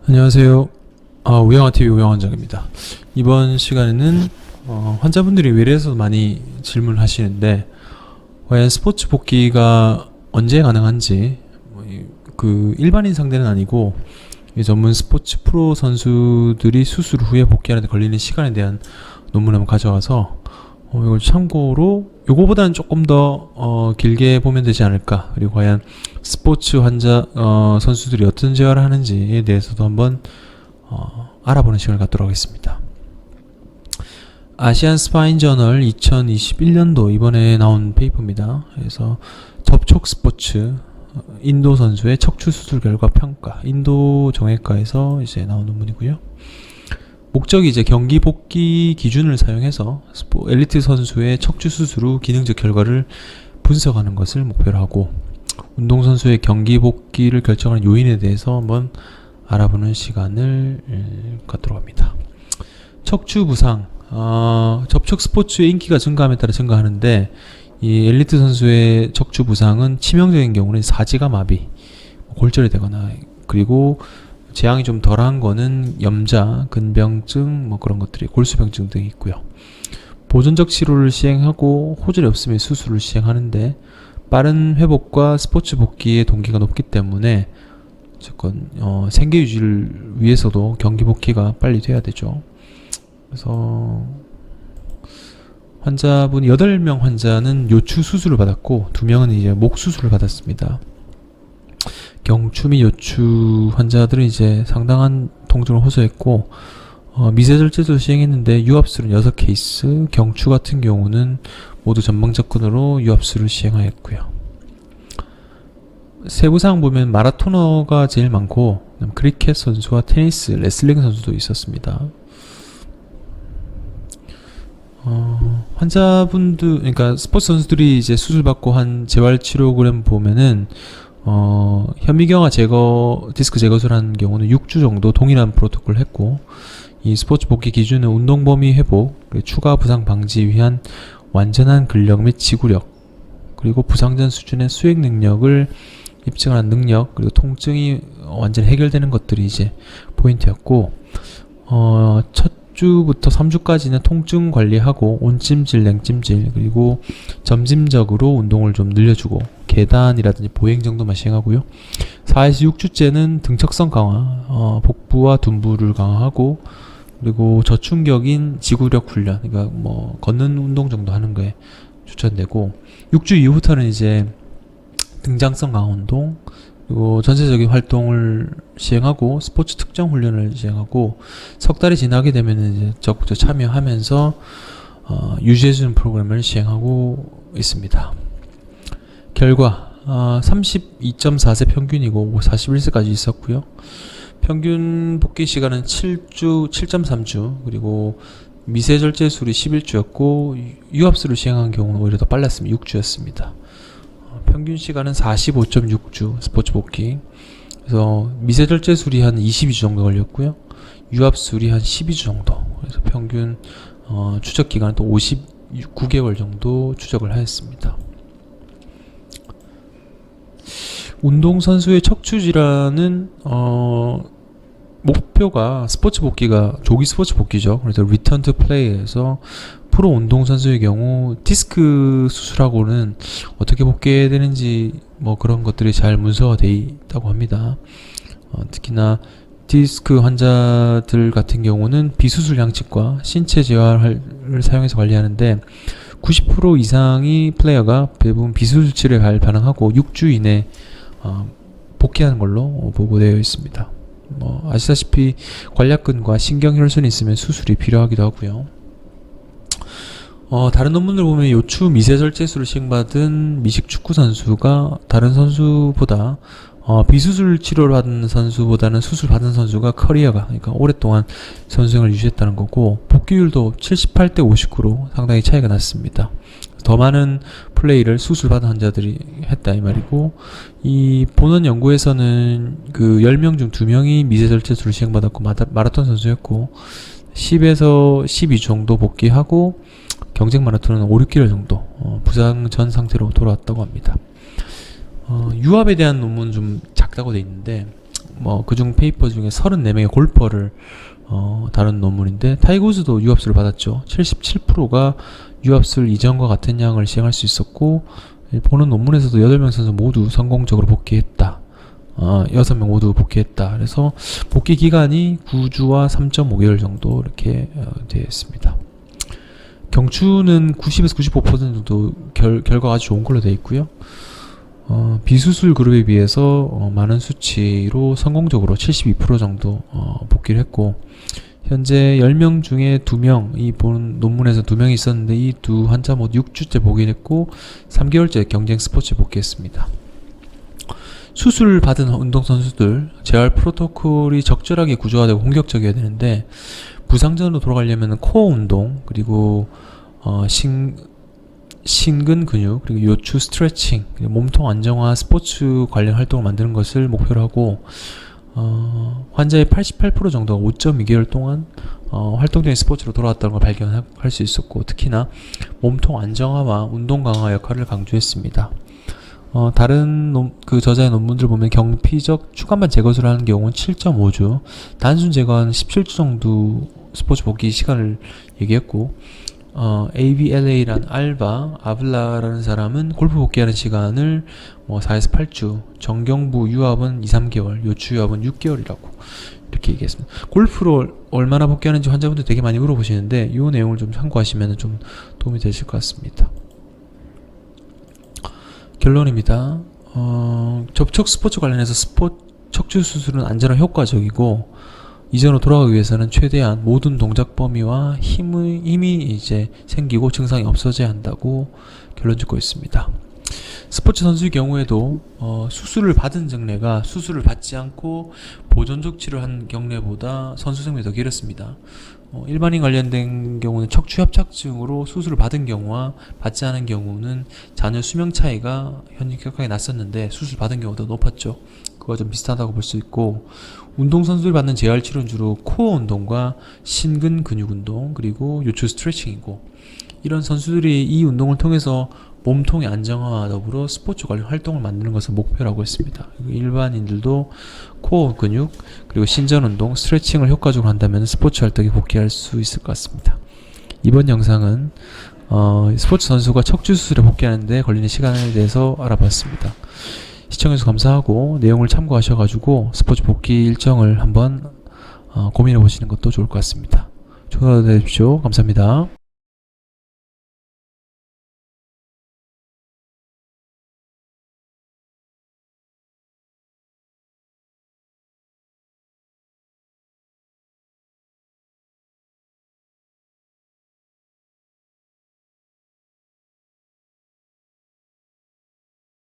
안녕하세요. 우영아TV 우영원장입니다. 이번 시간에는 환자분들이 외래에서 많이 질문을 하시는데 과연 스포츠 복귀가 언제 가능한지, 그 일반인 상대는 아니고 전문 스포츠 프로 선수들이 수술 후에 복귀하는 데 걸리는 시간에 대한 논문을 한번 가져와서 이걸 참고로 요거보다는 조금 더 길게 보면 되지 않을까, 그리고 과연 스포츠 환자 선수들이 어떤 재활을 하는지에 대해서도 한번 알아보는 시간을 갖도록 하겠습니다. 아시안 스파인 저널 2021년도 이번에 나온 페이퍼입니다. 그래서 접촉 스포츠 인도 선수의 척추 수술 결과 평가, 인도 정형외과에서 이제 나온 논문이고요. 목적이 이제 경기 복귀 기준을 사용해서 엘리트 선수의 척추 수술 후 기능적 결과를 분석하는 것을 목표로 하고, 운동선수의 경기 복귀를 결정하는 요인에 대해서 한번 알아보는 시간을 갖도록 합니다. 척추 부상, 접촉 스포츠의 인기가 증가함에 따라 증가하는데, 이 엘리트 선수의 척추 부상은 치명적인 경우는 사지가 마비, 골절이 되거나, 그리고 재앙이 좀 덜한 거는 염자, 근병증, 그런 것들이, 골수병증 등이 있고요. 보존적 치료를 시행하고 호전이 없으면 수술을 시행하는데, 빠른 회복과 스포츠 복귀의 동기가 높기 때문에 어쨌건 생계 유지를 위해서도 경기 복귀가 빨리 돼야 되죠. 그래서 환자분 8명 환자는 요추 수술을 받았고 2명은 이제 목 수술을 받았습니다. 경추 및 요추 환자들은 이제 상당한 통증을 호소했고, 미세절제도 시행했는데 유압술은 6케이스, 경추 같은 경우는 모두 전방 접근으로 유압술을 시행하였고요. 세부사항 보면 마라토너가 제일 많고, 크리켓 선수와 테니스, 레슬링 선수도 있었습니다. 환자분들, 그러니까 스포츠 선수들이 이제 수술받고 한 재활치료그램 보면은 현미경화 제거, 디스크 제거술을 하는 경우는 6주 정도 동일한 프로토콜을 했고, 이 스포츠 복귀 기준은 운동 범위 회복, 추가 부상 방지 위한 완전한 근력 및 지구력, 그리고 부상 전 수준의 수행 능력을 입증하는 능력, 그리고 통증이 완전히 해결되는 것들이 이제 포인트였고, 첫 주부터 3주까지는 통증 관리하고 온찜질, 냉찜질, 그리고 점진적으로 운동을 좀 늘려주고 계단이라든지 보행 정도만 시행하고요. 4에서 6주째는 등척성 강화, 복부와 둔부를 강화하고, 그리고 저충격인 지구력 훈련, 그러니까 걷는 운동 정도 하는 거에 추천되고, 6주 이후부터는 이제 등장성 강화 운동, 그리고 전체적인 활동을 시행하고 스포츠 특정 훈련을 시행하고, 석 달이 지나게 되면 이제 적극적 참여하면서 유지해주는 프로그램을 시행하고 있습니다. 결과 32.4세 평균이고 41세까지 있었고요. 평균 복귀 시간은 7.3주, 그리고 미세절제술이 11주였고 유압술을 시행한 경우는 오히려 더 빨랐습니다. 6주였습니다. 평균 시간은 45.6주 스포츠 복귀. 그래서 미세절제술이 한 22주 정도 걸렸고요. 유압술이 한 12주 정도. 그래서 평균 추적 기간은 또 59개월 정도 추적을 하였습니다. 운동선수의 척추 질환은 목표가 스포츠 복귀가 조기 스포츠 복귀죠. 그래서 리턴 투 플레이에서 프로 운동선수의 경우 디스크 수술하고는 어떻게 복귀해야 되는지 그런 것들이 잘 문서가 되어 있다고 합니다. 특히나 디스크 환자들 같은 경우는 비수술 양측과 신체 재활을 사용해서 관리하는데 90% 이상의 플레이어가 대부분 비수술 치료에 반응하고 6주 이내 복귀하는 걸로 보고되어 있습니다. 아시다시피 관략근과 신경혈손이 있으면 수술이 필요하기도 하고요. 다른 논문을 보면 요추 미세절제술을 시행받은 미식 축구 선수가 다른 선수보다 비수술 치료를 받은 선수보다는 수술 받은 선수가 커리어가, 그러니까 오랫동안 선수생활을 유지했다는 거고, 복귀율도 78대 59로 상당히 차이가 났습니다. 더 많은 플레이를 수술 받은 환자들이 했다 이 말이고, 이 본원 연구에서는 그 10명 중 2명이 미세절제술을 시행받았고 마라톤 선수였고, 10에서 12주 정도 복귀하고 경쟁 마라톤은 5, 6개월 정도 부상 전 상태로 돌아왔다고 합니다. 유압에 대한 논문은 좀 작다고 돼 있는데 그중 페이퍼 중에 34명의 골퍼를 다룬 논문인데, 타이거 우즈도 유압수를 받았죠. 77%가 유압술 이전과 같은 양을 시행할 수 있었고, 보는 논문에서도 8명 선수 모두 성공적으로 복귀했다. 6명 모두 복귀했다. 그래서 복귀 기간이 9주와 3.5개월 정도 이렇게 되어 있습니다. 경추는 90에서 95% 정도 결과가 아주 좋은 걸로 되어 있고요. 비수술 그룹에 비해서 많은 수치로 성공적으로 72% 정도 복귀를 했고, 현재 10명 중에 2명, 이 본 논문에서 2명이 있었는데 이 두 환자 모두 6주째 복귀를 했고 3개월째 경쟁 스포츠에 복귀했습니다. 수술 받은 운동선수들, 재활 프로토콜이 적절하게 구조화되고 공격적이어야 되는데, 부상전으로 돌아가려면 코어 운동, 그리고 신근 근육, 그리고 요추 스트레칭, 그리고 몸통 안정화 스포츠 관련 활동을 만드는 것을 목표로 하고, 환자의 88% 정도가 5.2개월 동안 활동적인 스포츠로 돌아왔다는 걸 발견할 수 있었고, 특히나 몸통 안정화와 운동 강화 역할을 강조했습니다. 다른 그 저자의 논문들 보면 경피적 추간판 제거술을 하는 경우는 7.5주, 단순 제거는 17주 정도 스포츠 복귀 시간을 얘기했고, ABLA란 아블라라는 사람은 골프 복귀하는 시간을 4에서 8주, 정경부 유압은 2, 3개월, 요추 유압은 6개월이라고 이렇게 얘기했습니다. 골프로 얼마나 복귀하는지 환자분들 되게 많이 물어보시는데, 이 내용을 좀 참고하시면 좀 도움이 되실 것 같습니다. 결론입니다. 접촉 스포츠 관련해서 척추 수술은 안전하고 효과적이고, 이전으로 돌아가기 위해서는 최대한 모든 동작 범위와 힘이 이제 생기고 증상이 없어져야 한다고 결론 짓고 있습니다. 스포츠 선수의 경우에도 수술을 받은 경례가 수술을 받지 않고 보존적 치료한 경례보다 선수 생명이 더 길었습니다. 일반인 관련된 경우는 척추 협착증으로 수술을 받은 경우와 받지 않은 경우는 잔여 수명 차이가 현격하게 났었는데, 수술 받은 경우가 더 높았죠. 그거 좀 비슷하다고 볼 수 있고, 운동선수를 받는 재활 치료는 주로 코어 운동과 신근 근육 운동, 그리고 요추 스트레칭이고, 이런 선수들이 이 운동을 통해서 몸통의 안정화와 더불어 스포츠 관련 활동을 만드는 것을 목표라고 했습니다. 일반인들도 코어 근육, 그리고 신전 운동, 스트레칭을 효과적으로 한다면 스포츠 활동에 복귀할 수 있을 것 같습니다. 이번 영상은 스포츠 선수가 척추 수술에 복귀하는 데 걸리는 시간에 대해서 알아봤습니다. 시청해주셔서 감사하고, 내용을 참고하셔가지고 스포츠 복귀 일정을 한번 고민해 보시는 것도 좋을 것 같습니다. 좋은 하루 되십시오. 감사합니다.